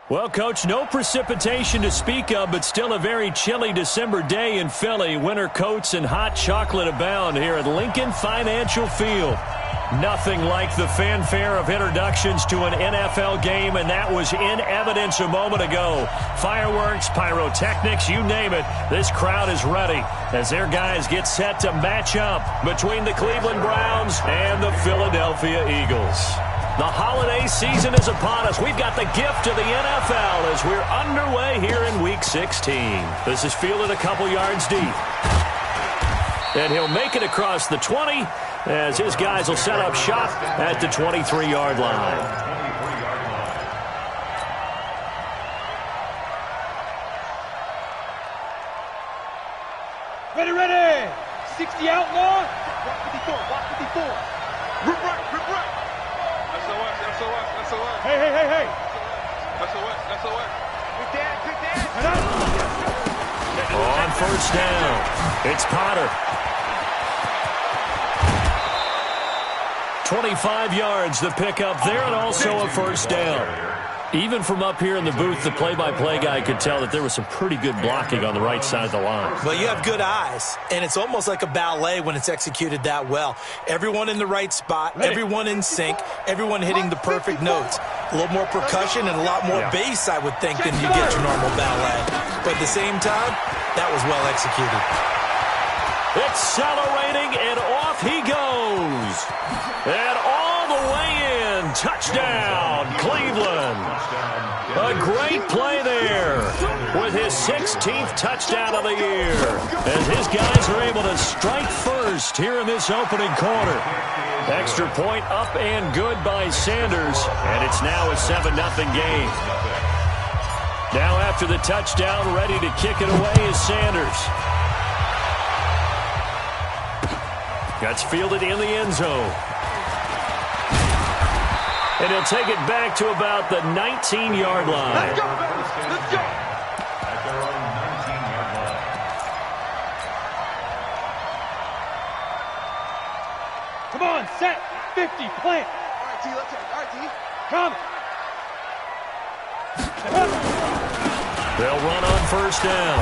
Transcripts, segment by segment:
Well, Coach, no precipitation to speak of, but still a very chilly December day in Philly. Winter coats and hot chocolate abound here at Lincoln Financial Field. Nothing like the fanfare of introductions to an NFL game, and that was in evidence a moment ago. Fireworks, pyrotechnics, you name it. This crowd is ready as their guys get set to match up between the Cleveland Browns and the Philadelphia Eagles. The holiday season is upon us. We've got the gift of the NFL as we're underway here in Week 16. This is fielded a couple yards deep. And he'll make it across the 20 as his guys will set up shop at the 23-yard line. Ready. 60 outlaw. Block 54. Rip right. SOS. Hey. SOS. Good dad. On first down, it's Potter. 25 yards the pickup there, and also a first down. Even from up here in the booth, the play-by-play guy could tell that there was some pretty good blocking on the right side of the line. Well, you have good eyes, and it's almost like a ballet when it's executed that well. Everyone in the right spot, everyone in sync, everyone hitting the perfect notes. A little more percussion and a lot more bass, I would think, than you get your normal ballet. But at the same time, that was well executed. Accelerating, and off he goes. And all the way in. Touchdown, Cleveland. A great play there with his 16th touchdown of the year as his guys are able to strike first here in this opening quarter. Extra point up and good by Sanders, and it's now a 7-0 game. Now after the touchdown, ready to kick it away is Sanders. That's fielded in the end zone. And he'll take it back to about the 19-yard line. Let's go, baby. Let's go. At their own 19-yard line. Come on, set. 50, plant. All right, T, let's go. All right, T. Come. They'll run on first down.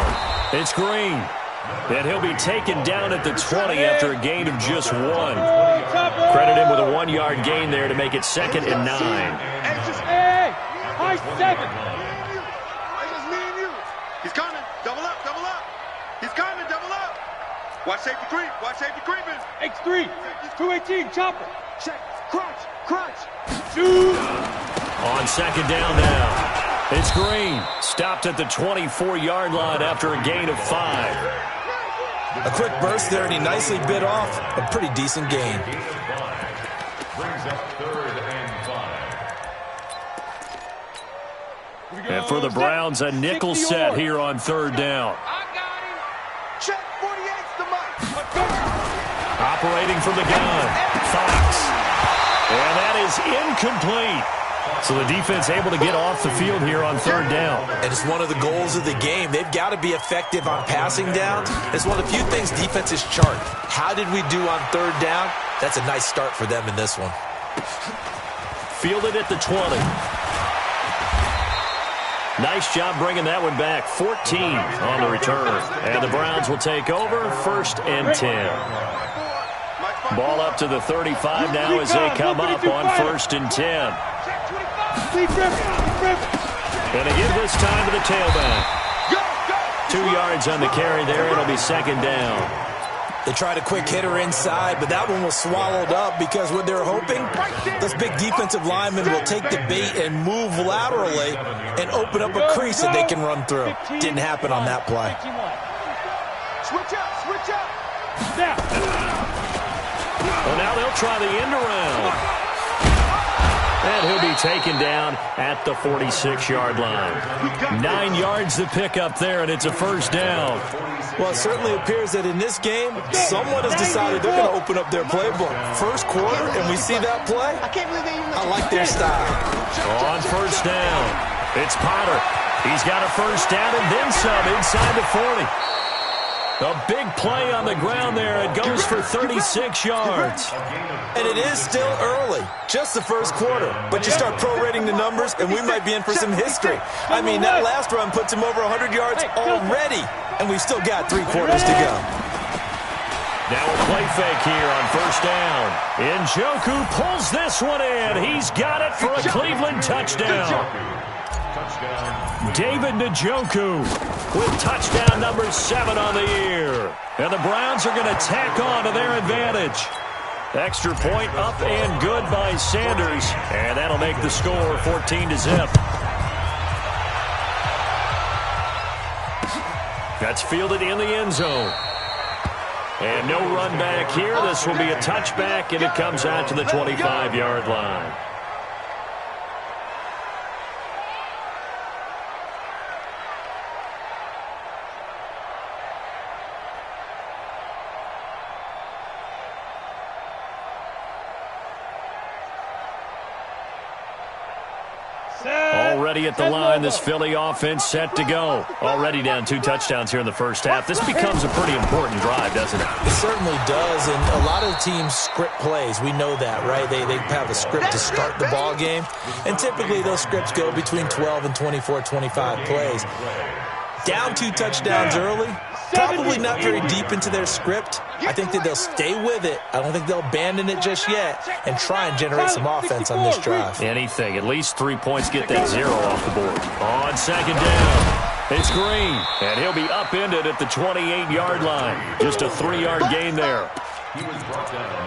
It's Green. And he'll be taken down at the 20 after a gain of just 1. Credit him with a 1-yard gain there to make it 2nd and 9. Hey, high 7. It's just me and you. He's coming. Double up. He's coming. Double up. Watch safety creeping. X3. 218. Chopper. Check. Crunch. Shoot. On second down now. It's Green. Stopped at the 24-yard line after a gain of 5. A quick burst there, and he nicely bit off a pretty decent gain. Brings up 3rd and 5. And for the Browns, a nickel set here on 3rd down. I got him. Check. 48's the mic. Operating from the gun, Fox. And that is incomplete. So the defense able to get off the field here on 3rd down. And it's one of the goals of the game. They've got to be effective on passing downs. It's one of the few things defenses chart. How did we do on 3rd down? That's a nice start for them in this one. Fielded at the 20. Nice job bringing that one back. 14 on the return. And the Browns will take over 1st and 10. Ball up to the 35 now as they come up on 1st and 10. And again this time to the tailback. 2 yards on the carry there. It'll be 2nd down. They tried a quick hitter inside, but that one was swallowed up because what they're hoping, those big defensive linemen will take the bait and move laterally and open up a crease that they can run through. Didn't happen on that play. Switch up. Well, now they'll try the end around. And he'll be taken down at the 46-yard line. 9 yards to pick up there, and it's a first down. Well, it certainly appears that in this game, someone has decided they're going to open up their playbook. First quarter, and we see that play. I like their style. On first down, it's Potter. He's got a first down and then some inside the 40. A big play on the ground there. It goes for 36 yards. And it is still early, just the first quarter. But you start prorating the numbers, and we might be in for some history. I mean, that last run puts him over 100 yards already, and we've still got 3 quarters to go. Now a play fake here on first down. Njoku pulls this one in. He's got it for a Cleveland touchdown. David Njoku with touchdown number 7 on the year. And the Browns are going to tack on to their advantage. Extra point up and good by Sanders. And that'll make the score 14-0. That's fielded in the end zone. And no run back here. This will be a touchback, and it comes out to the 25-yard line. Already at the line, this Philly offense set to go. Already down 2 touchdowns here in the first half. This becomes a pretty important drive, doesn't it? It certainly does, and a lot of teams script plays. We know that, right? They have a script to start the ball game, and typically those scripts go between 12 and 24, 25 plays. Down 2 touchdowns early, probably not very deep into their script. I think that they'll stay with it. I don't think they'll abandon it just yet and try and generate some offense on this drive. Anything. At least 3 points get that 0 off the board. On second down, it's Green, and he'll be upended at the 28-yard line. Just a 3-yard gain there.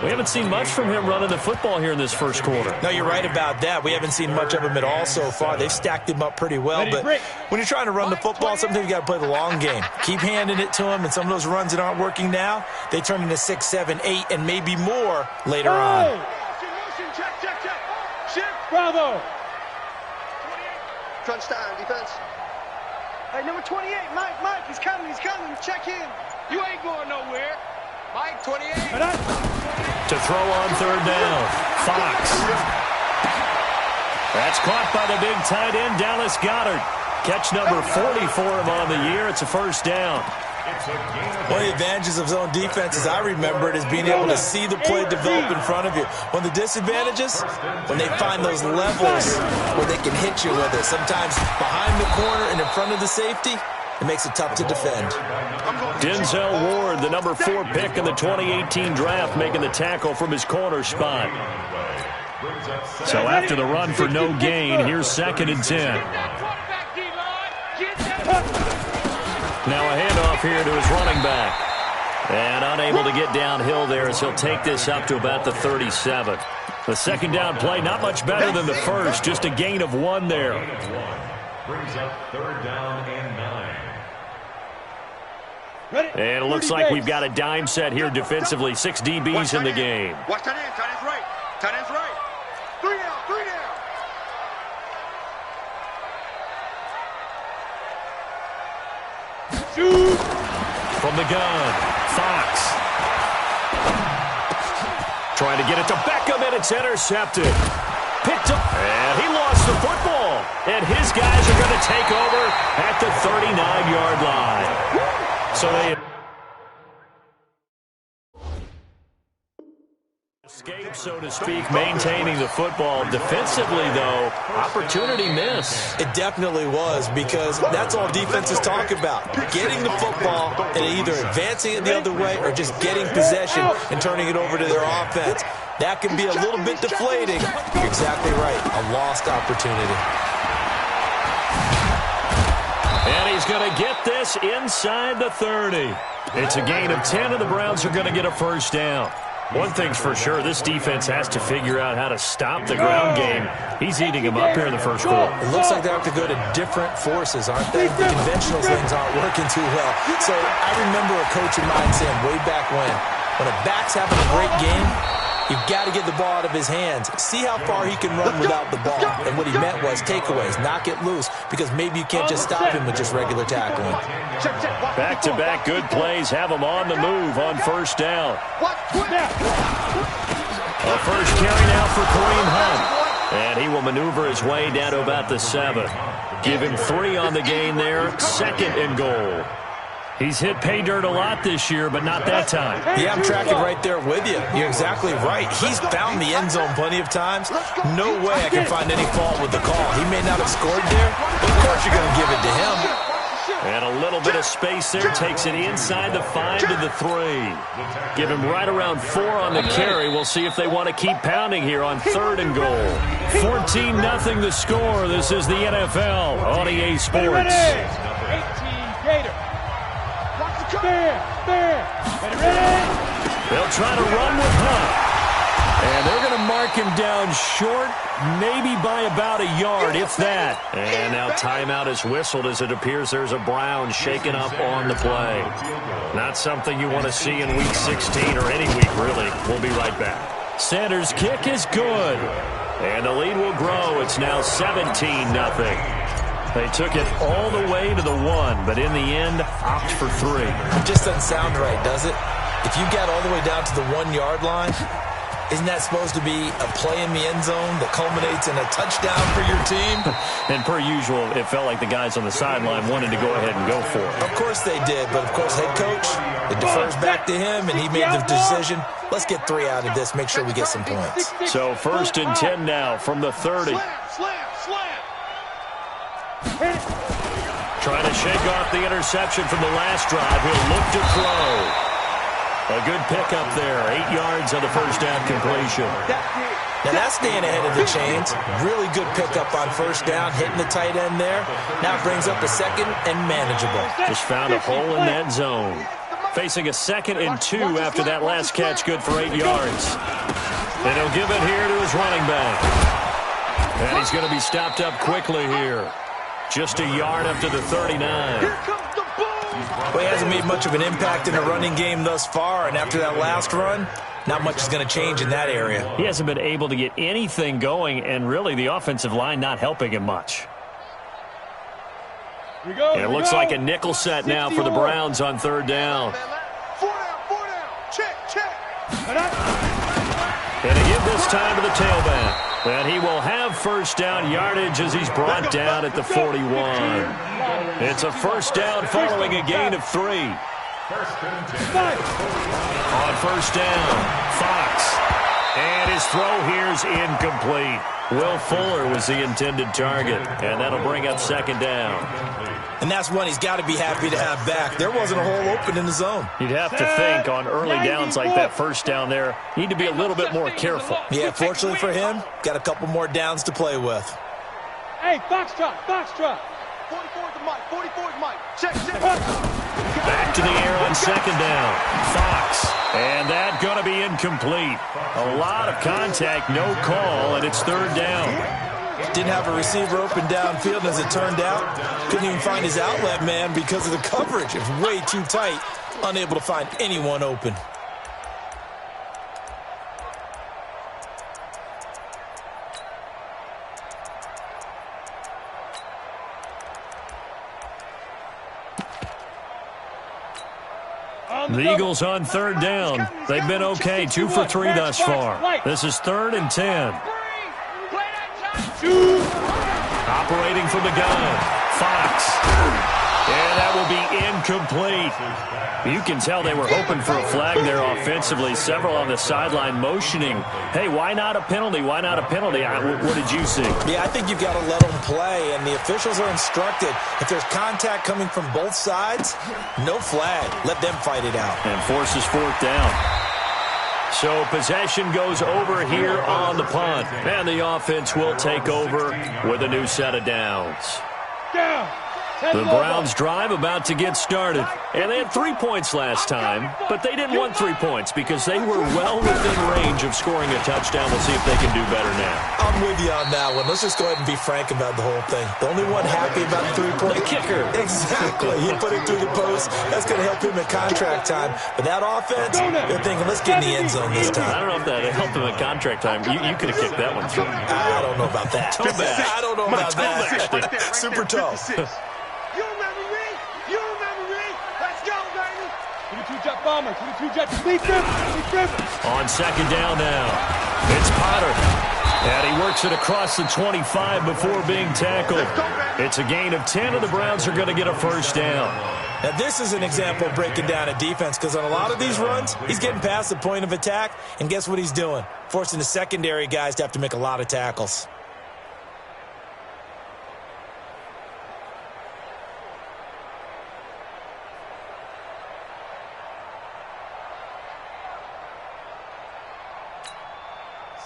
We haven't seen much from him running the football here in this first quarter. No, you're right about that. We haven't seen much of him at all so far. They've stacked him up pretty well, but when you're trying to run the football, sometimes you got to play the long game. Keep handing it to him, and some of those runs that aren't working now, they turn into 6, 7, 8, and maybe more later on. Bravo. Crunch time, defense. Hey, number 28, Mike, he's coming. Check in. You ain't going nowhere. Mike, 28. To throw on third down, Fox. That's caught by the big tight end, Dallas Goedert. Catch number 40 for him on the year. It's a first down. One of the advantages of zone defense, as I remember it, is being able to see the play develop in front of you. One of the disadvantages, when they find those levels where they can hit you with it, sometimes behind the corner and in front of the safety, it makes it tough to defend. Denzel Ward, the number 4 pick in the 2018 draft, making the tackle from his corner spot. So after the run for no gain, here's 2nd and 10. Now a handoff here to his running back. And unable to get downhill there as he'll take this up to about the 37. The second down play, not much better than the first, just a gain of 1 there. Brings up 3rd down and 9. And it looks like we've got a dime set here defensively. 6 DBs in the game. Watch tight end. Tight end's right. Tight end's right. 3 down. 3 down. Shoot. From the gun, Fox. Trying to get it to Beckham, and it's intercepted. Picked up, and he lost the football. And his guys are going to take over at the 39-yard line. So they escape, so to speak, maintaining the football. Defensively, though, opportunity miss. It definitely was, because that's all defenses talk about. Getting the football and either advancing it the other way or just getting possession and turning it over to their offense. That can be a little bit deflating. You're exactly right. A lost opportunity. And he's going to get this inside the 30. It's a gain of 10, and the Browns are going to get a first down. One thing's for sure, this defense has to figure out how to stop the ground game. He's eating him up here in the first quarter. It looks like they have to go to different forces, aren't they? The conventional things aren't working too well. So I remember a coach of mine saying way back when a back's having a great game, you've got to get the ball out of his hands. See how far he can run without the ball. And what he meant was takeaways, knock it loose, because maybe you can't just stop him with just regular tackling. Back-to-back good plays have him on the move on first down. A first carry now for Kareem Hunt. And he will maneuver his way down to about the 7. Give him 3 on the gain there, 2nd and goal. He's hit pay dirt a lot this year, but not that time. Yeah, I'm tracking right there with you. You're exactly right. He's found the end zone plenty of times. No way I can find any fault with the call. He may not have scored there, but of course you're going to give it to him. And a little bit of space there. Takes it inside the 5 to the 3. Give him right around 4 on the carry. We'll see if they want to keep pounding here on 3rd and goal. 14-0 the score. This is the NFL on EA Sports. 18 Gator. Fair. Ready? They'll try to run with Hunt. And they're going to mark him down short, maybe by about a yard, if that. And now timeout is whistled as it appears there's a Brown shaken up on the play. Not something you want to see in Week 16 or any week, really. We'll be right back. Sanders' kick is good. And the lead will grow. It's now 17-0. They took it all the way to the 1, but in the end, opt for 3. It just doesn't sound right, does it? If you got all the way down to the 1-yard line, isn't that supposed to be a play in the end zone that culminates in a touchdown for your team? And per usual, it felt like the guys on the sideline wanted to go ahead and go for it. Of course they did, but of course head coach, it defers back to him, and he made the decision. Let's get 3 out of this, make sure we get some points. So 1st and 10 now from the 30. Slam. Trying to shake off the interception from the last drive. He'll look to throw. A good pickup there. 8 yards on the first down completion. Now that's staying ahead of the chains. Really good pickup on first down, hitting the tight end there. Now it brings up a 2nd and manageable. Just found a hole in that zone. Facing a 2nd and 2 after that last catch, good for 8 yards. And he'll give it here to his running back. And he's going to be stopped up quickly here. Just a yard up to the 39. Well, he hasn't made much of an impact in the running game thus far, and after that last run, not much is going to change in that area. He hasn't been able to get anything going, and really the offensive line not helping him much. It looks like a nickel set now for the Browns on 3rd down. 4 down. Check. And he give this time to the tailback. And he will have first down yardage as he's brought down at the 41. It's a first down following a gain of 3. On first down, Fox. And his throw here's incomplete. Will Fuller was the intended target. And that'll bring up 2nd down. And that's one he's got to be happy to have back. There wasn't a hole open in the zone. You'd have to think on early downs like that first down there, you need to be a little bit more careful. Yeah, fortunately for him, got a couple more downs to play with. Hey, Foxtrot. 44's Mike. Check. Back to the air on 2nd down. Fox. And that going to be incomplete. A lot of contact, no call, and it's 3rd down. Didn't have a receiver open downfield, as it turned out. Couldn't even find his outlet man because of the coverage. It was way too tight. Unable to find anyone open. The Eagles on 3rd down. They've been okay, 2 for 3 thus far. This is 3rd and 10. Operating from the gun, Fox. And that will be incomplete. You can tell they were hoping for a flag there offensively. Several on the sideline motioning. Hey, why not a penalty? Why not a penalty? What did you see? Yeah, I think you've got to let them play, and the officials are instructed. If there's contact coming from both sides, no flag. Let them fight it out. And forces 4th down. So possession goes over here on the punt. And the offense will take over with a new set of downs. Down. The Browns drive about to get started. And they had 3 points last time, but they didn't want 3 points because they were well within range of scoring a touchdown. We'll see if they can do better now. I'm with you on that one. Let's just go ahead and be frank about the whole thing. The only one happy about the 3-point kicker. Exactly. He put it through the post. That's going to help him at contract time. But that offense, they're thinking, let's get in the end zone this time. I don't know if that helped him at contract time. You could have kicked that one through. I don't know about that. I don't know about that. Super tough. You remember me? Let's go, baby. 22-jet bomber. 22-jet sleep dribble. On 2nd down now, it's Potter. And he works it across the 25 before being tackled. It's a gain of 10, and the Browns are going to get a first down. Now, this is an example of breaking down a defense because on a lot of these runs, he's getting past the point of attack, and guess what he's doing? Forcing the secondary guys to have to make a lot of tackles.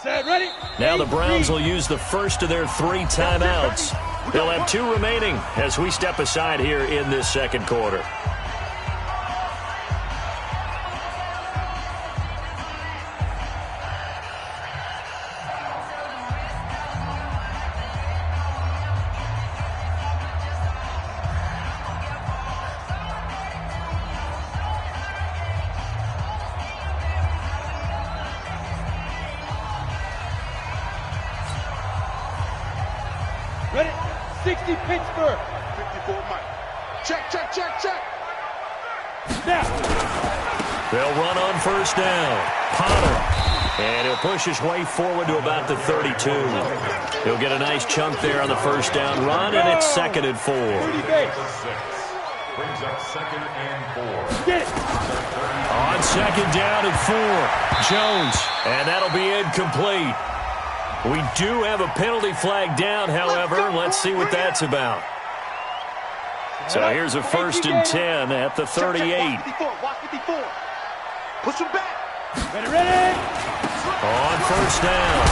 Set, ready? Now the Browns will use the first of their 3 timeouts. They'll have 2 remaining as we step aside here in this second quarter. Ready? 60 Pittsburgh. 54 Mike. Check, check, check, check. Now. They'll run on first down. Potter. And he'll push his way forward to about the 32. He'll get a nice chunk there on the first down run, and it's 2nd and 4. Brings up 2nd and 4. Get it. On 2nd down and 4. Jones. And that'll be incomplete. We do have a penalty flag down, however. Let's see what that's about. So here's a 1st and 10 at the 38. Watch 54. Push him back. Ready, ready. On first down,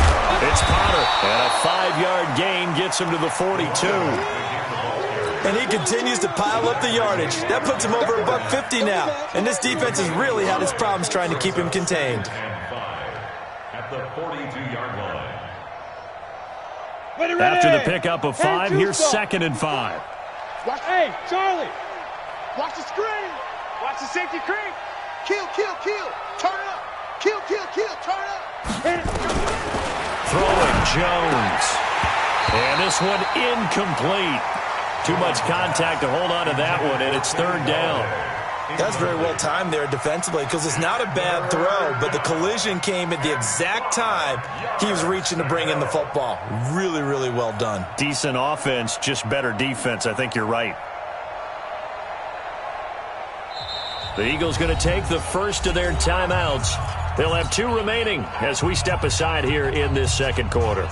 it's Potter. And a 5-yard gain gets him to the 42. And he continues to pile up the yardage. That puts him over $150 now. And this defense has really had its problems trying to keep him contained. At the 42-yard line. Ready, ready. After the pickup of 5, here's 2nd and 5. Watch, hey, Charlie. Watch the screen. Watch the safety creep. Kill, kill, kill. Turn it up. Kill, kill, kill. Turn it up. Hit it. Throwing Jones. And this one incomplete. Too much contact to hold on to that one, and it's 3rd down. That's very well timed there defensively because it's not a bad throw, but the collision came at the exact time he was reaching to bring in the football. Really, really well done. Decent offense, just better defense. I think you're right. The Eagles going to take the first of their timeouts. They'll have 2 remaining as we step aside here in this second quarter.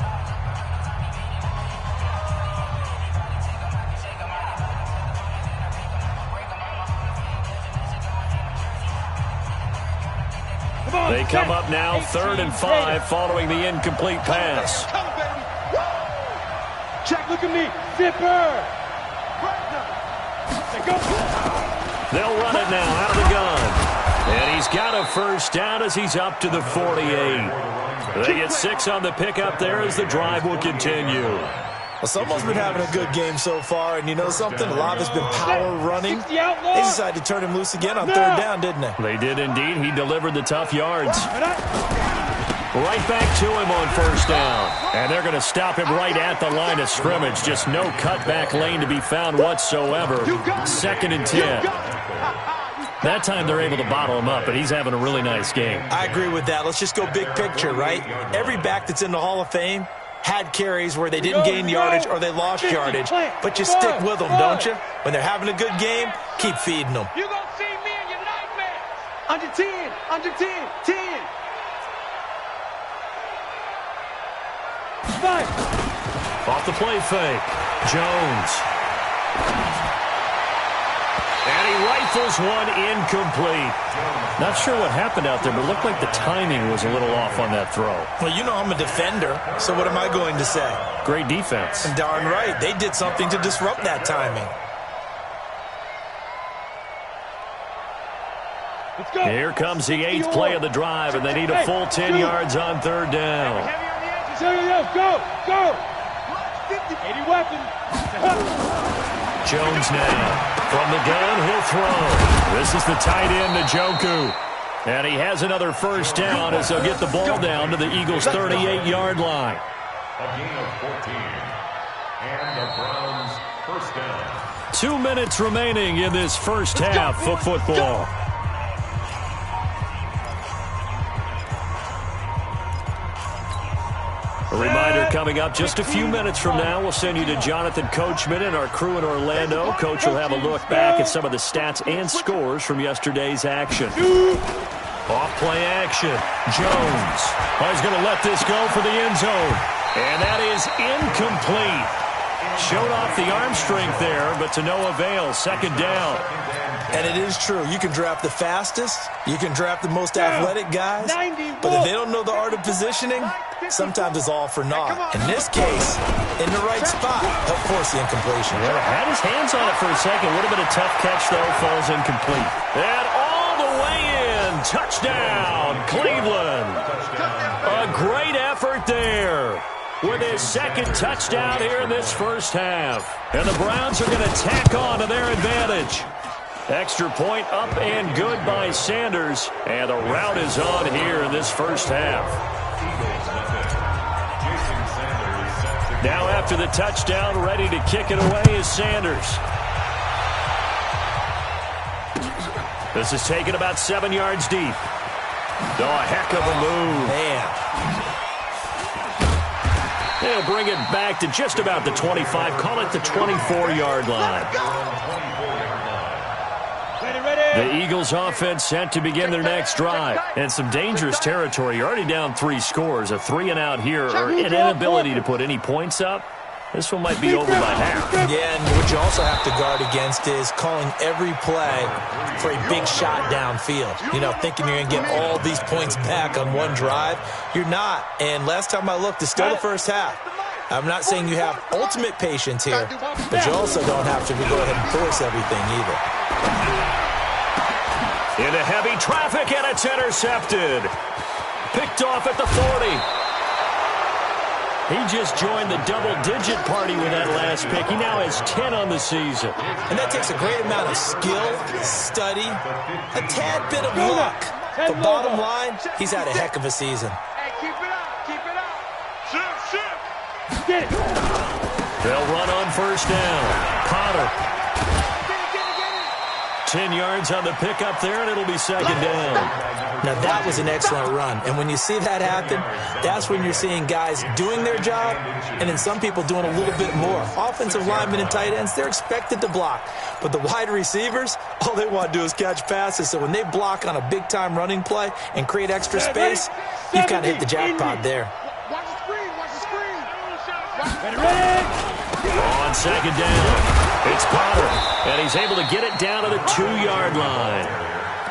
They come up now 3rd and 5 following the incomplete pass. Check, look at me. Zipper. They'll run it now out of the gun. And he's got a first down as he's up to the 48. They get 6 on the pickup there as the drive will continue. Well, someone's been having a good game so far, and you know something? A lot of it's been power running. They decided to turn him loose again on 3rd down, didn't they? They did indeed. He delivered the tough yards. Right back to him on first down. And they're going to stop him right at the line of scrimmage. Just no cutback lane to be found whatsoever. 2nd and 10. That time they're able to bottle him up, but he's having a really nice game. I agree with that. Let's just go big picture, right? Every back that's in the Hall of Fame had carries where they didn't gain yardage or they lost yardage. But you stick with them, don't you? When they're having a good game, keep feeding them. You're going to see me in your nightmares. Under 10, under 10, 10. 5. Off the play fake. Jones. And he rifles one incomplete. Not sure what happened out there, but it looked like the timing was a little off on that throw. Well, you know I'm a defender, so what am I going to say? Great defense. And darn right, they did something to disrupt that timing. Let's go. Here comes the 8th play of the drive, and they need a full 10 yards on 3rd down. Heavy on the edges. Yo, go, go. 80 weapon. Jones now. From the gun, he'll throw. This is the tight end, Njoku. And he has another first down as they'll get the ball down to the Eagles' 38-yard line. A gain of 14. And the Browns first down. 2 minutes remaining in this first half of football. A reminder coming up just a few minutes from now. We'll send you to Jonathan Coachman and our crew in Orlando. Coach will have a look back at some of the stats and scores from yesterday's action. Off play action. Jones. Oh, he's going to let this go for the end zone. And that is incomplete. Showed off the arm strength there, but to no avail. Second down. And it is true. You can draft the fastest. You can draft the most athletic guys. But if they don't know the art of positioning, sometimes it's all for naught. In this case, in the right spot, help force the incompletion. Well, had his hands on it for a second. Would have been a tough catch, though. Falls incomplete. And all the way in. Touchdown, Cleveland. A great effort there with his second touchdown here in this first half. And the Browns are going to tack on to their advantage. Extra point up and good by Sanders. And the route is on here in this first half. Now after the touchdown, ready to kick it away is Sanders. This is taken about 7 yards deep. Oh, a heck of a move. Man. They'll bring it back to just about the 25. Call it the 24-yard line. The Eagles offense set to begin their next drive. And some dangerous territory. You're already down 3 scores. A 3-and-out here or an inability to put any points up. This one might be over by half. Yeah, and what you also have to guard against is calling every play for a big shot downfield. You know, thinking you're going to get all these points back on one drive. You're not. And last time I looked, it's still the first half. I'm not saying you have ultimate patience here, but you also don't have to go ahead and force everything either. Into heavy traffic, and it's intercepted. Picked off at the 40. He just joined the double-digit party with that last pick. He now has 10 on the season. And that takes a great amount of skill, study, a tad bit of luck. The bottom line, he's had a heck of a season. Hey, keep it up, keep it up. Shift. Get it. They'll run on first down. Potter. 10 yards on the pickup there, and it'll be second down. Now, that was an excellent run. And when you see that happen, that's when you're seeing guys doing their job and then some people doing a little bit more. Offensive linemen and tight ends, they're expected to block. But the wide receivers, all they want to do is catch passes. So when they block on a big-time running play and create extra space, you've kind of hit the jackpot there. Watch the screen, watch the screen. Ready. On second down, it's Potter, and he's able to get it down to the 2-yard line.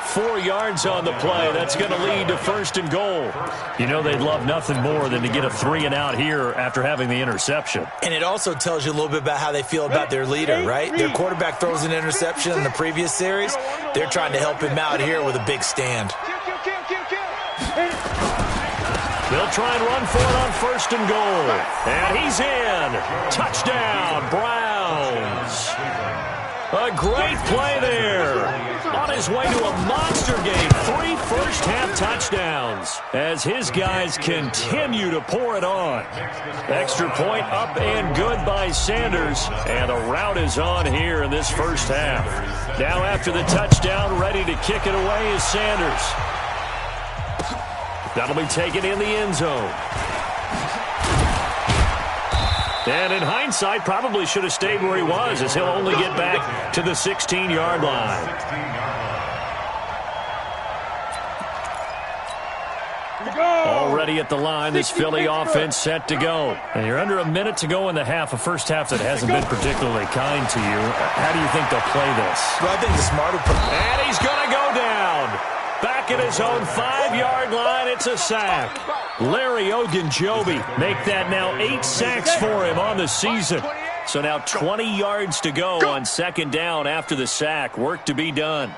4 yards on the play. That's going to lead to first and goal. You know they'd love nothing more than to get a 3-and-out here after having the interception. And it also tells you a little bit about how they feel about their leader, right? Their quarterback throws an interception in the previous series. They're trying to help him out here with a big stand. Kill. They'll try and run for it on first and goal. And he's in. Touchdown, Browns. A great play there. On his way to a monster game. 3 first-half touchdowns as his guys continue to pour it on. Extra point up and good by Sanders. And the route is on here in this first half. Now after the touchdown, ready to kick it away is Sanders. That'll be taken in the end zone. And in hindsight, probably should have stayed where he was, as he'll only get back to the 16-yard line. Already at the line, this Philly offense set to go. And you're under a minute to go in the half, a first half that hasn't been particularly kind to you. How do you think they'll play this? Well, I think the smarter And he's going to go down. Back at his own 5-yard line, it's a sack. Larry Ogunjobi make that now 8 sacks for him on the season. So now 20 yards to go on second down after the sack. Work to be done.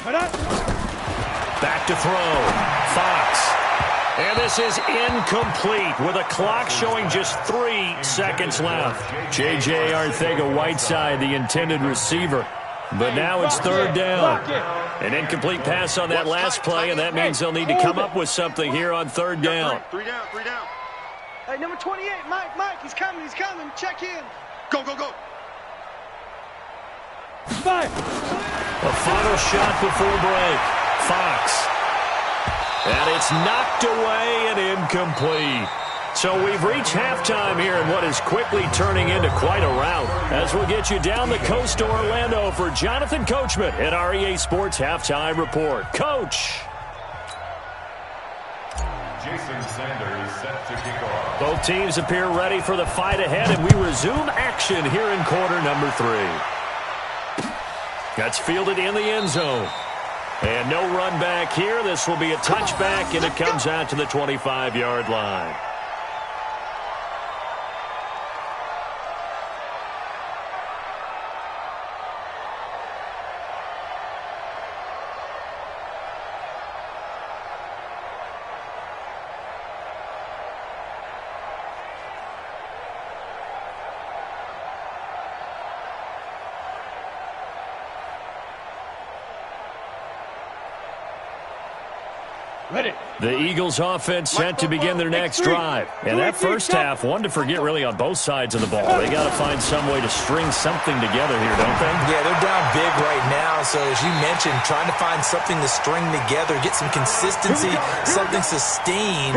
Back to throw. Fox. And this is incomplete with a clock showing just 3 seconds left. J.J. Arcega-Whiteside, the intended receiver. But now it's third down. An incomplete pass on that last play, and that means they'll need to come up with something here on third down. 3 down. Hey, number 28, Mike, he's coming. Check in. Go. Five. A final shot before break. Fox. And it's knocked away and incomplete. So we've reached halftime here in what is quickly turning into quite a rout. As we'll get you down the coast to Orlando for Jonathan Coachman at our EA Sports Halftime Report. Coach. Jason Sanders set to kick off. Both teams appear ready for the fight ahead, and we resume action here in quarter number 3. That's fielded in the end zone. And no run back here. This will be a touchback, and it comes out to the 25-yard line. Ready. The Eagles offense set to begin their next drive. And that first half, one to forget really on both sides of the ball. They got to find some way to string something together here, don't they? Yeah, they're down big right now. So as you mentioned, trying to find something to string together, get some consistency, something sustained,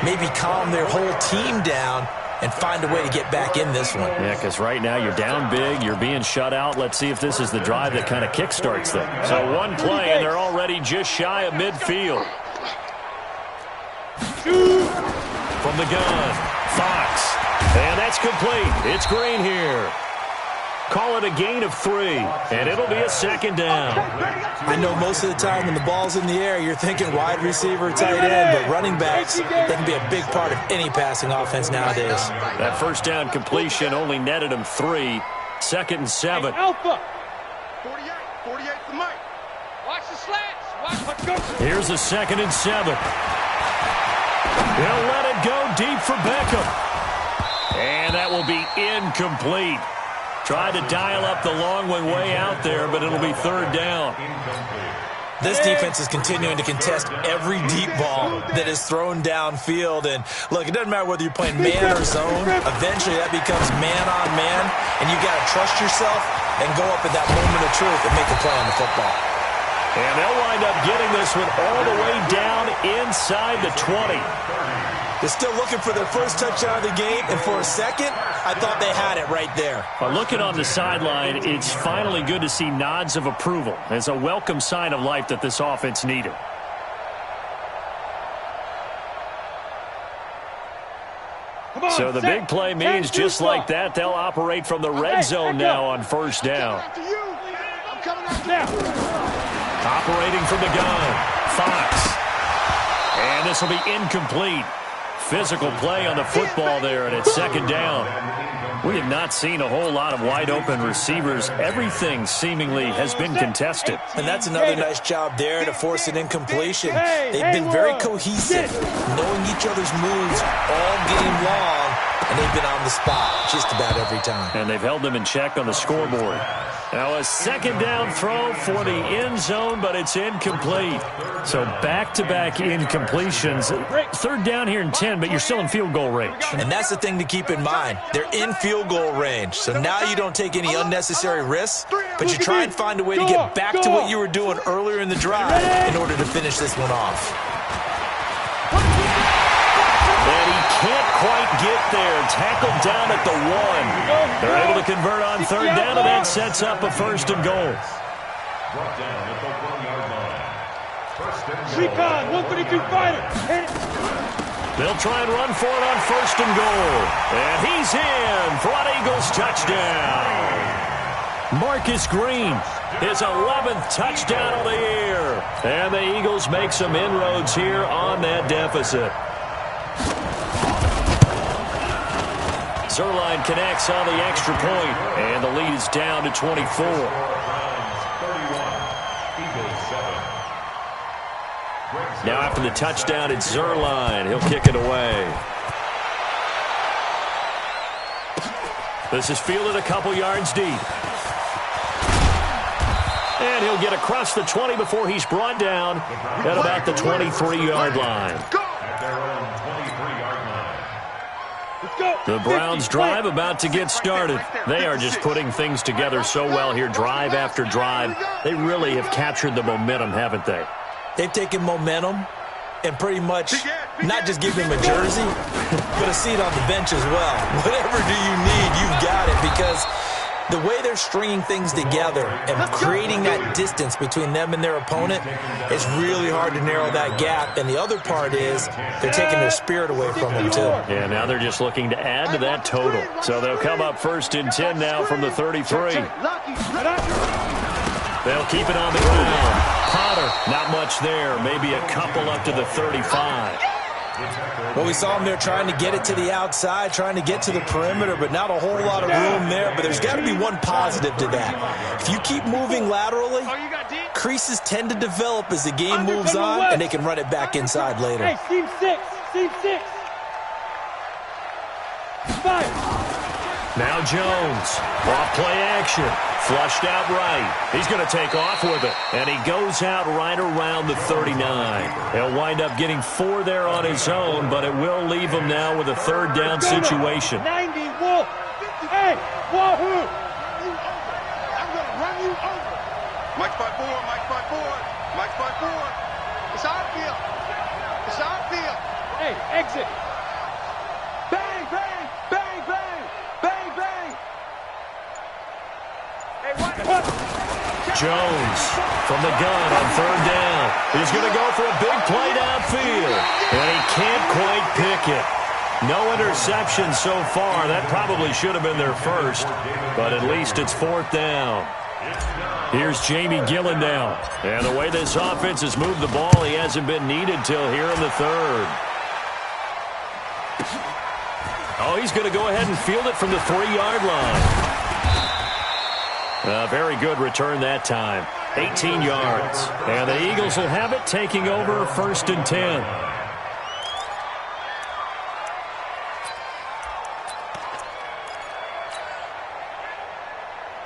maybe calm their whole team down and find a way to get back in this one. Yeah, because right now you're down big, you're being shut out. Let's see if this is the drive that kind of kickstarts them. So one play, and they're already just shy of midfield. From the gun, Fox. And that's complete. It's Green here. Call it a gain of 3, and it'll be a second down. I know most of the time when the ball's in the air, you're thinking wide receiver, tight end, but running backs, they can be a big part of any passing offense nowadays. That first down completion only netted him 3. 2nd and 7. Alpha. 48 for Mike. Watch the slants. Here's a 2nd and 7. He'll let it go deep for Beckham. And that will be incomplete. Tried to dial up the long one way out there, but it'll be 3rd down. This defense is continuing to contest every deep ball that is thrown downfield. And, look, it doesn't matter whether you're playing man or zone. Eventually that becomes man-on-man, and you got to trust yourself and go up at that moment of truth and make a play on the football. And they'll wind up getting this one all the way down inside the 20. They're still looking for their first touchdown of the game, and for a second, I thought they had it right there. Well, looking on the sideline, it's finally good to see nods of approval. It's a welcome sign of life that this offense needed. So the big play means just like that, they'll operate from the red zone now on 1st down. Operating from the gun, Fox. And this will be incomplete. Physical play on the football there, and it's 2nd down. We have not seen a whole lot of wide-open receivers. Everything seemingly has been contested. And that's another nice job there to force an incompletion. They've been very cohesive, knowing each other's moves all game long, and they've been on the spot just about every time. And they've held them in check on the scoreboard. Now a 2nd down throw for the end zone, but it's incomplete. So back-to-back incompletions. 3rd down here in 10, but you're still in field goal range. And that's the thing to keep in mind. They're in field goal range. So now you don't take any unnecessary risks, but you try and find a way to get back to what you were doing earlier in the drive in order to finish this one off. And he can't quite get there. Tackled down at the 1. They're able to convert on 3rd down, and that sets up a 1st and goal. Brought down at the 1-yard line. 1st and goal. Recon, 132 fighter. They'll try and run for it on 1st and goal. And he's in for an Eagles touchdown. Marcus Green, his 11th touchdown of the year. And the Eagles make some inroads here on that deficit. Zerline connects on the extra point, and the lead is down to 24. Now after the touchdown, it's Zerline. He'll kick it away. This is fielded a couple yards deep. And he'll get across the 20 before he's brought down at about the 23-yard line. The Browns drive about to get started. They are just putting things together so well here, drive after drive. They really have captured the momentum, haven't they? They've taken momentum, and pretty much not just give him a jersey, but a seat on the bench as well. Whatever do you need, you've got it, because the way they're stringing things together and creating that distance between them and their opponent, it's really hard to narrow that gap. And the other part is they're taking their spirit away from them, too. Yeah, now they're just looking to add to that total. So they'll come up first and 10 now from the 33. They'll keep it on the ground. Potter, not much there. Maybe a couple up to the 35. Well, we saw him there trying to get it to the outside, trying to get to the perimeter, but not a whole lot of room there. But there's got to be one positive to that. If you keep moving laterally, creases tend to develop as the game moves on, and they can run it back inside later. Hey, team 6. Team 6. 5. Now Jones, off play action, flushed out right. He's going to take off with it, and he goes out right around the 39. He'll wind up getting 4 there on his own, but it will leave him now with a third down situation. 90, Wolf. Hey, Wahoo. I'm going to run you over. Mike's by 4, Mike's by 4, Mike's by 4. It's our field. It's our field. Hey, exit. Bang, bang, bang, bang, bang, bang. Hey, what? Jones from the gun on third down. He's going to go for a big play downfield, and he can't quite pick it. No interception so far. That probably should have been their first, but at least it's fourth down. Here's Jamie Gillen now. And the way this offense has moved the ball, he hasn't been needed till here in the third. Oh, he's going to go ahead and field it from the 3-yard line. A very good return that time. 18 yards. And the Eagles will have it, taking over first and 10.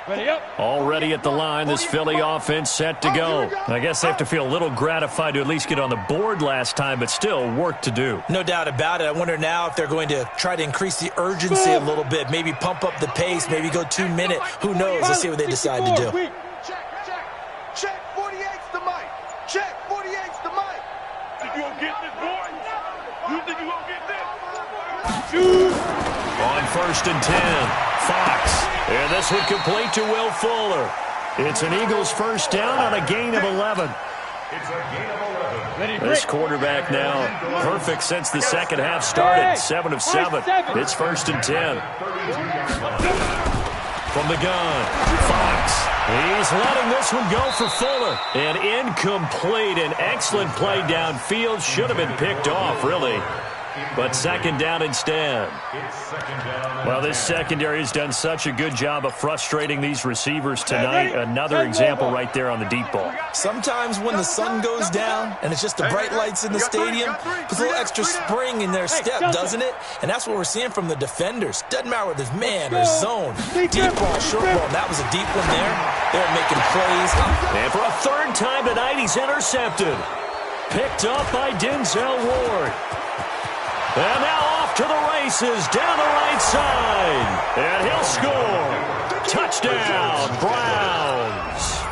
Ready up. Already at the line, this Philly offense set to go. I guess they have to feel a little gratified to at least get on the board last time, but still work to do. No doubt about it. I wonder now if they're going to try to increase the urgency a little bit, maybe pump up the pace, maybe go 2 minute. Who knows? Let's see what they decide to do. Check 48's the mic. Check 48's the mic. Think you gonna get this, boy? You think you gonna get this? On first and 10, Fox. And this would complete to Will Fuller. It's an Eagles first down on a gain of 11. It's a gain of 11. This quarterback now perfect since the second half started. 7 of 7. It's first and 10. From the gun, Fox. He's letting this one go for Fuller. And incomplete. An excellent play downfield. Should have been picked off, really. But second down instead. Well, this secondary has done such a good job of frustrating these receivers tonight. Another example right there on the deep ball. Sometimes when the sun goes down and it's just the bright lights in the stadium, puts a little extra spring in their step, doesn't it? And that's what we're seeing from the defenders. Doesn't matter whether it's man or zone. Deep ball, short ball. That was a deep one there. They're making plays. And for a third time tonight, he's intercepted. Picked up by Denzel Ward. And now off to the races, down the right side. And he'll score. Touchdown, Browns.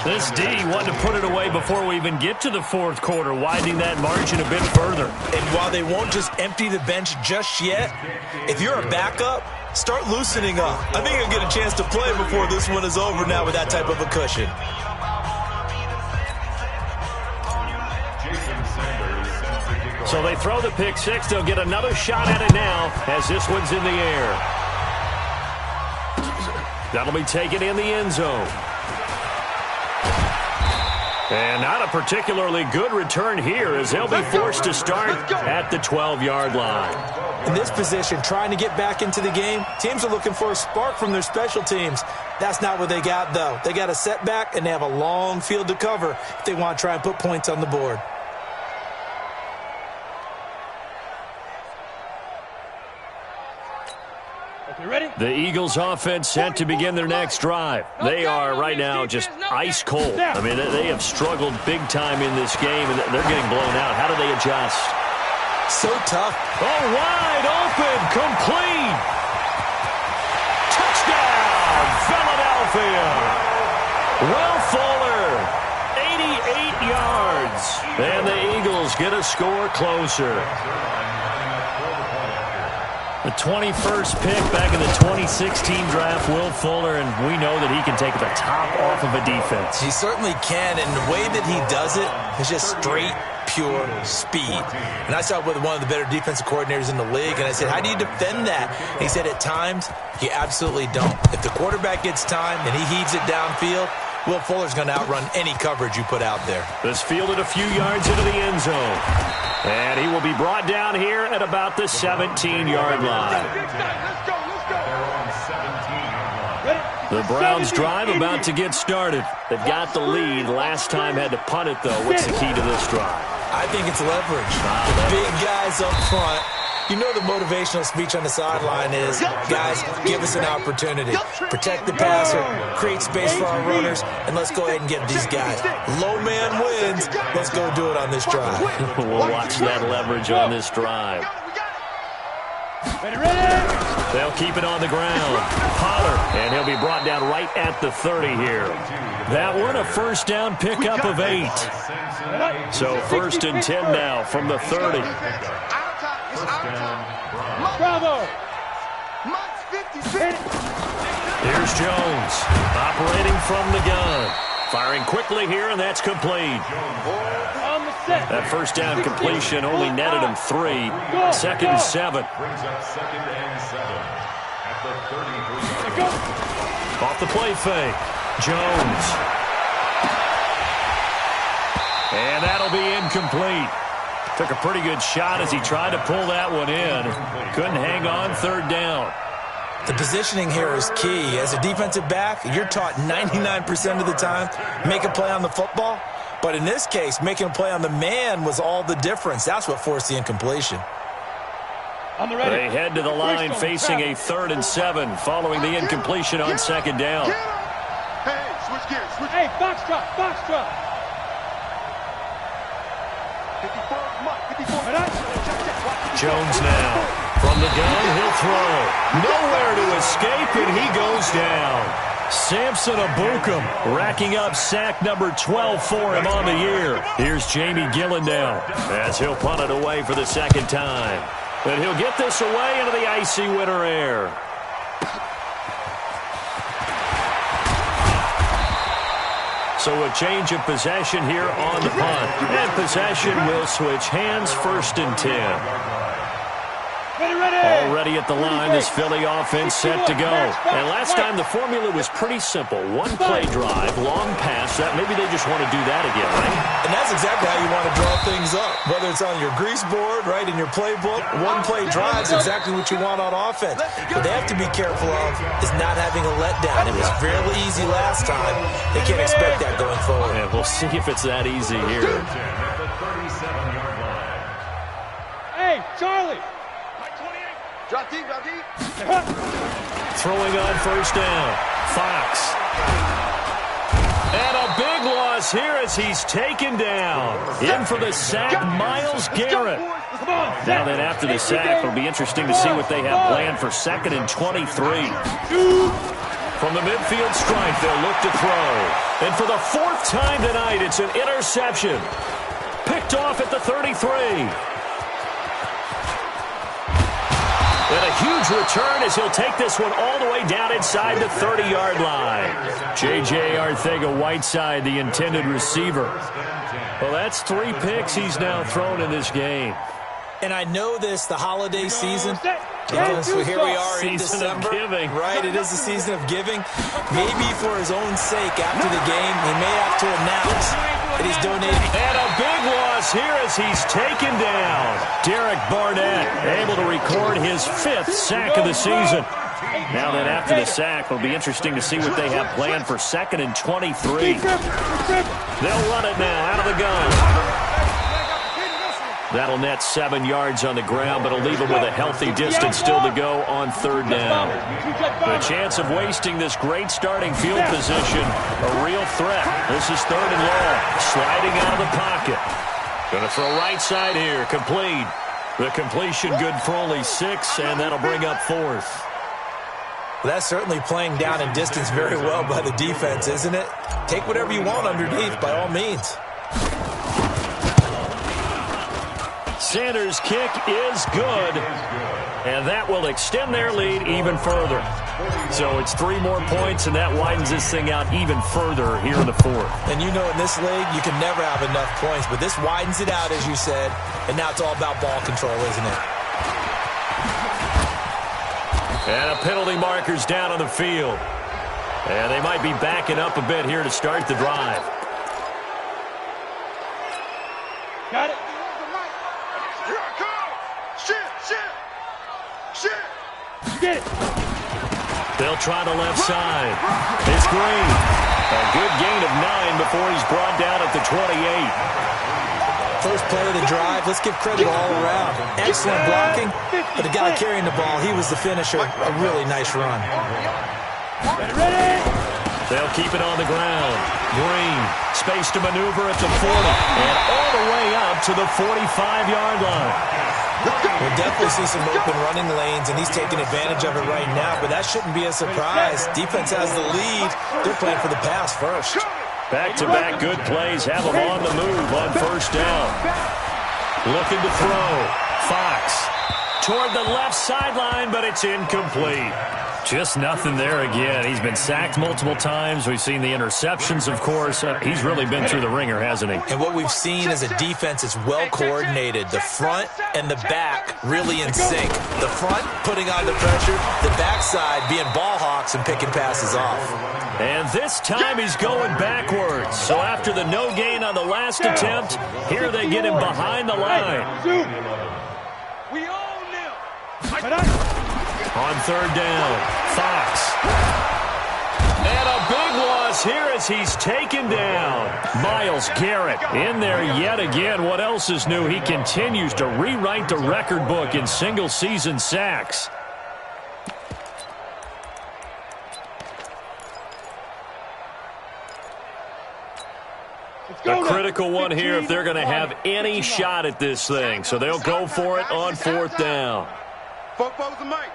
This D wanted to put it away before we even get to the fourth quarter, widening that margin a bit further. And while they won't just empty the bench just yet, if you're a backup, start loosening up. I think you'll get a chance to play before this one is over now with that type of a cushion. So they throw the pick six. They'll get another shot at it now as this one's in the air. That'll be taken in the end zone. And not a particularly good return here as they'll be forced to start at the 12-yard line. In this position, trying to get back into the game, teams are looking for a spark from their special teams. That's not what they got, though. They got a setback, and they have a long field to cover if they want to try and put points on the board. The Eagles offense set to begin their next drive. They are right now just ice cold. I mean, they have struggled big time in this game, and they're getting blown out. How do they adjust? So tough. Oh, wide open, complete. Touchdown, Philadelphia. Will Fuller, 88 yards. And the Eagles get a score closer. The 21st pick back in the 2016 draft, Will Fuller, and we know that he can take the top off of a defense. He certainly can, and the way that he does it is just straight, pure speed. And I saw it with one of the better defensive coordinators in the league, and I said, how do you defend that? And he said, at times, you absolutely don't. If the quarterback gets time and he heaves it downfield, Will Fuller's going to outrun any coverage you put out there. This fielded a few yards into the end zone. And he will be brought down here at about the 17-yard line. The Browns drive about to get started. They've got the lead. Last time had to punt it, though. What's the key to this drive? I think it's leverage. The big guys up front. You know the motivational speech on the sideline is, guys, give us an opportunity. Protect the passer, create space for our runners, and let's go ahead and get these guys. Low man wins. Let's go do it on this drive. We'll watch that leverage on this drive. They'll keep it on the ground. Pollard, and he'll be brought down right at the 30 here. That one, a first down pickup of 8. So 1st and 10 now from the 30. Bravo! Here's Jones, operating from the gun. Firing quickly here, and that's complete. That first down completion only netted him 3. 2nd and 7. Brings up 2nd and 7 at the 33. Off the play fake. Jones. And that'll be incomplete. Took a pretty good shot as he tried to pull that one in. Couldn't hang on 3rd down. The positioning here is key. As a defensive back, you're taught 99% of the time, make a play on the football. But in this case, making a play on the man was all the difference. That's what forced the incompletion. They head to the line facing a 3rd and 7 following the incompletion on 2nd down. Hey, switch gears. Switch. Hey, box drop, box drop. 54, Jones now. From the gun, he'll throw. Nowhere to escape, and he goes down. Samson Abukum racking up sack number 12 for him on the year. Here's Jamie Gillendown as he'll punt it away for the 2nd time. And he'll get this away into the icy winter air. So a change of possession here on the punt. And possession will switch hands, 1st and 10. Already at the line, this Philly offense set to go. And last time the formula was pretty simple. One play drive, long pass. That maybe they just want to do that again, right? And that's exactly how you want to draw things up. Whether it's on your grease board, right, in your playbook, one play drive is exactly what you want on offense. What they have to be careful of is not having a letdown. It was fairly easy last time. They can't expect that going forward. And we'll see if it's that easy here. Hey, Charlie! Drop deep, drop deep. Throwing on 1st down. Fox. And a big loss here as he's taken down. In for the sack, Myles Garrett. Now then, after the sack, it'll be interesting to see what they have planned for 2nd and 23. From the midfield stripe, they'll look to throw. And for the 4th time tonight, it's an interception. Picked off at the 33. And a huge return as he'll take this one all the way down inside the 30-yard line. J.J. Arcega-Whiteside, the intended receiver. Well, that's 3 picks he's now thrown in this game. And I know this, the holiday season, because here we are in December, right? It is the season of giving. Maybe for his own sake after the game, he may have to announce that he's donating. And a big loss here as he's taken down. Derek Barnett able to record his 5th sack of the season. Now then, after the sack, it'll be interesting to see what they have planned for 2nd and 23. They'll run it now out of the gun. That'll net 7 yards on the ground, but it'll leave him with a healthy distance still to go on 3rd down. The chance of wasting this great starting field position, a real threat. This is 3rd and long, sliding out of the pocket. Going to throw right side here, complete. The completion good for only 6, and that'll bring up 4th. Well, that's certainly playing down in distance very well by the defense, isn't it? Take whatever you want underneath, by all means. Sanders' kick is good, and that will extend their lead even further. So it's 3 more points, and that widens this thing out even further here in the fourth. And you know in this league, you can never have enough points, but this widens it out, as you said, and now it's all about ball control, isn't it? And a penalty marker's down on the field. And they might be backing up a bit here to start the drive. Got it. Here I come. Shit. Get it. They'll try the left side. It's Green. A good gain of 9 before he's brought down at the 28. First play of the drive, let's give credit all around. Excellent blocking, but the guy carrying the ball, he was the finisher. A really nice run. Ready. They'll keep it on the ground. Green, space to maneuver at the 40, and all the way up to the 45-yard line. We'll definitely see some open running lanes, and he's taking advantage of it right now, but that shouldn't be a surprise. Defense has the lead. They're playing for the pass first. Back-to-back good plays have them on the move on first down. Looking to throw. Fox toward the left sideline, but it's incomplete. Just nothing there again. He's been sacked multiple times. We've seen the interceptions, of course. He's really been through the ringer, hasn't he? And what we've seen is a defense that's well coordinated. The front and the back really in sync. The front putting on the pressure, the backside being ball hawks and picking passes off. And this time he's going backwards. So after the no gain on the last attempt, here they get him behind the line. We own them. On third down, Fox. And a big loss here as he's taken down. Myles Garrett in there yet again. What else is new? He continues to rewrite the record book in single-season sacks. A critical one here if they're going to have any shot at this thing. So they'll go for it on fourth down. Fofo's and Mike.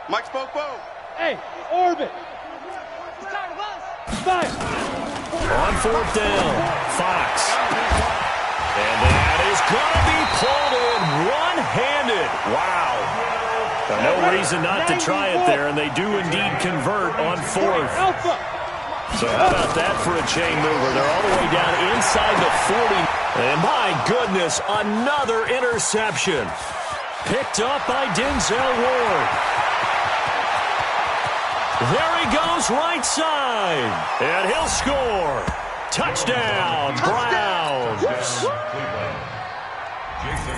Mike's Fofo. Hey, orbit. He's tired of us. Fire. On fourth down, Fox. And that is going to be pulled in one-handed. Wow. No reason not to try it there, and they do indeed convert on fourth. So how about that for a chain mover? They're all the way down inside the 40. And my goodness, another interception. Picked up by Denzel Ward. There he goes right side. And he'll score. Touchdown, Browns.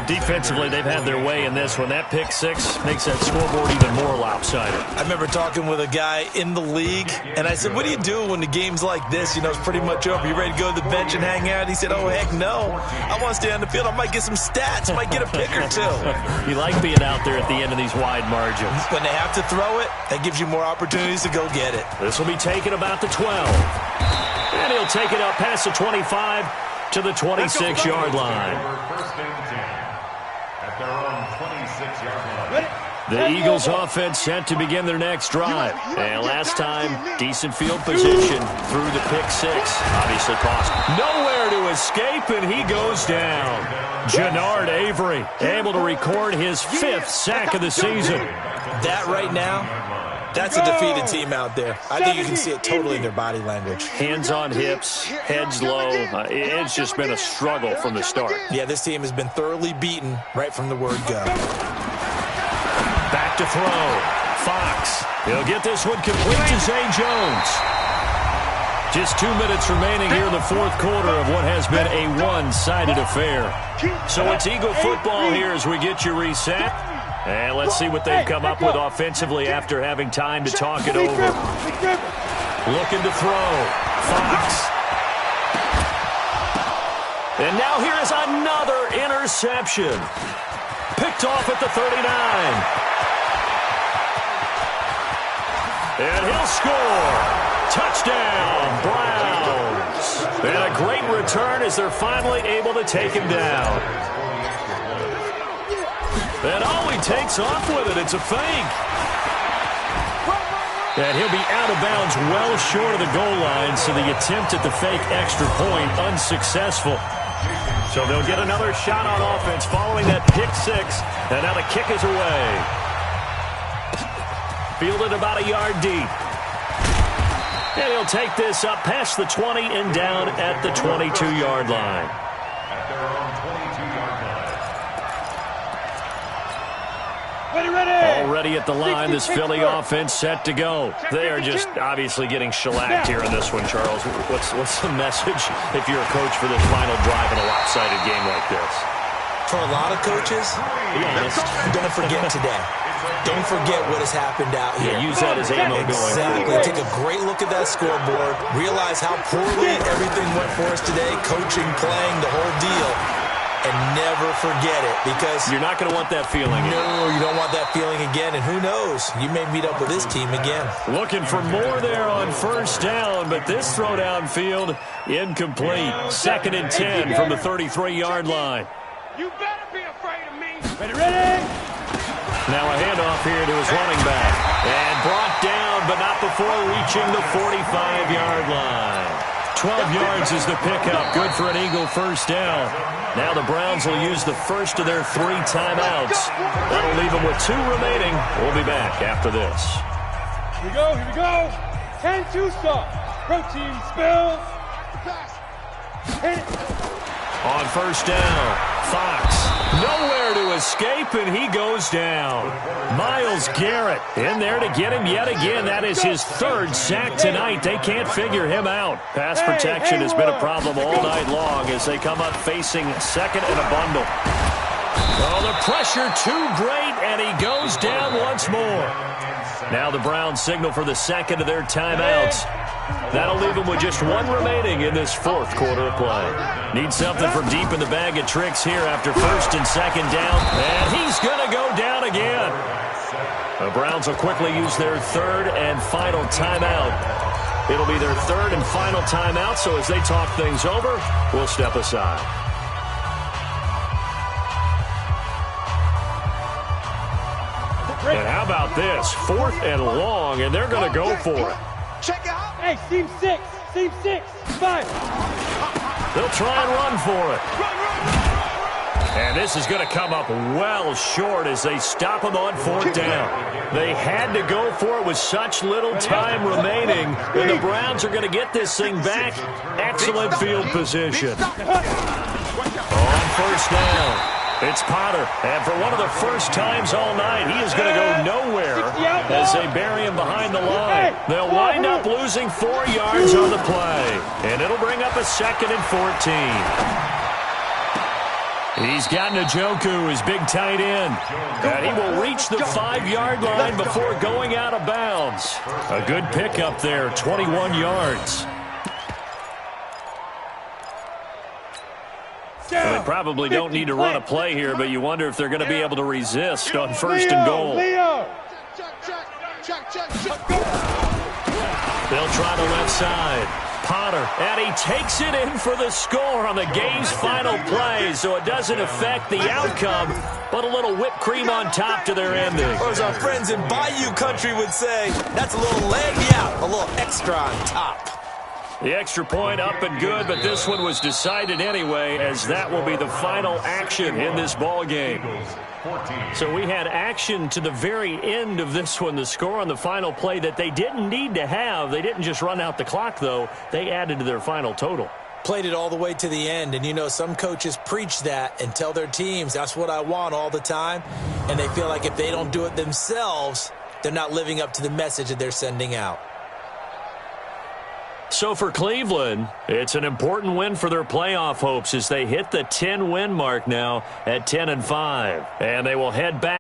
Defensively, they've had their way in this one. That pick six makes that scoreboard even more lopsided. I remember talking with a guy in the league, and I said, what do you do when the game's like this? You know, it's pretty much over. You ready to go to the bench and hang out? He said, oh, heck no. I want to stay on the field. I might get some stats. I might get a pick or two. You like being out there at the end of these wide margins. When they have to throw it, that gives you more opportunities to go get it. This will be taken about the 12. And he'll take it up past the 25 to the 26-yard line. The Eagles offense set to begin their next drive. And last time, decent field position through the pick six. Obviously cost. Nowhere to escape, and he goes down. Jannard Avery able to record his 5th sack of the season. That right now, that's a defeated team out there. I think you can see it totally in their body language. Hands on hips, heads low. It's just been a struggle from the start. Yeah, this team has been thoroughly beaten right from the word go. Back to throw. Fox. He'll get this one complete to Zay Jones. Just 2 minutes remaining here in the fourth quarter of what has been a one-sided affair. So it's Eagle football here as we get you reset. And let's see what they've come up with offensively after having time to talk it over. Looking to throw. Fox. And now here is another interception. Picked off at the 39. And he'll score. Touchdown, Browns. And a great return as they're finally able to take him down. And oh, he takes off with it. It's a fake. And he'll be out of bounds well short of the goal line, so the attempt at the fake extra point unsuccessful. So they'll get another shot on offense following that pick six. And now the kick is away. Fielded about a yard deep. And he'll take this up past the 20 and down at the 22-yard line. At their own 22-yard line. Ready. Already at the line, this Philly offense set to go. They are just obviously getting shellacked here in this one, Charles. What's the message if you're a coach for this final drive in a lopsided game like this? For a lot of coaches, don't forget today. Don't forget what has happened out here. Yeah, use that as ammo going. Exactly. Take a great look at that scoreboard. Realize how poorly everything went for us today. Coaching, playing, the whole deal. And never forget it, because you're not going to want that feeling. No, you don't want that feeling again. And who knows? You may meet up with this team again. Looking for more there on first down, but this throw downfield incomplete. 2nd and 10 from the 33-yard line. You better be afraid of me. Ready. Now a handoff here to his running back. And brought down, but not before reaching the 45-yard line. 12 yards is the pickup. Good for an Eagle first down. Now the Browns will use the first of their 3 timeouts. That'll leave them with 2 remaining. We'll be back after this. Here we go. 10-2 stop. Protein spill. Hit it. On first down, Fox nowhere to escape, and he goes down. Myles Garrett in there to get him yet again. That is his 3rd sack tonight. They can't figure him out. Pass protection has been a problem all night long as they come up facing 2nd and a bundle. Oh, the pressure too great, and he goes down once more. Now the Browns signal for the 2nd of their timeouts. That'll leave them with just 1 remaining in this 4th quarter of play. Need something from deep in the bag of tricks here after 1st and 2nd down. And he's going to go down again. The Browns will quickly use their 3rd and final timeout. It'll be their 3rd and final timeout, so as they talk things over, we'll step aside. And how about this? 4th and long, and they're going to go for it. Check it out. Hey, seam 6. 5. They'll try and run for it. And this is going to come up well short as they stop him on 4th down. They had to go for it with such little time remaining, and the Browns are going to get this thing back. Excellent field position. On first down, it's Potter, and for one of the first times all night, he is going to go nowhere as they bury him behind the line. They'll wind up losing 4 yards on the play, and it'll bring up a 2nd and 14. He's got Njoku, his big tight end, and he will reach the 5-yard line before going out of bounds. A good pickup there, 21 yards. Well, they probably don't need to run a play here, but you wonder if they're going to be able to resist on 1st and goal. They'll try the left side. Potter, and he takes it in for the score on the game's final play, so it doesn't affect the outcome, but a little whipped cream on top to their ending. Or as our friends in Bayou Country would say, that's a little leg out, a little extra on top. The extra point up and good, but this one was decided anyway, as that will be the final action in this ball game. So we had action to the very end of this one, the score on the final play that they didn't need to have. They didn't just run out the clock, though. They added to their final total. Played it all the way to the end, and you know some coaches preach that and tell their teams, that's what I want all the time, and they feel like if they don't do it themselves, they're not living up to the message that they're sending out. So for Cleveland, it's an important win for their playoff hopes as they hit the 10-win mark now at 10-5. And they will head back.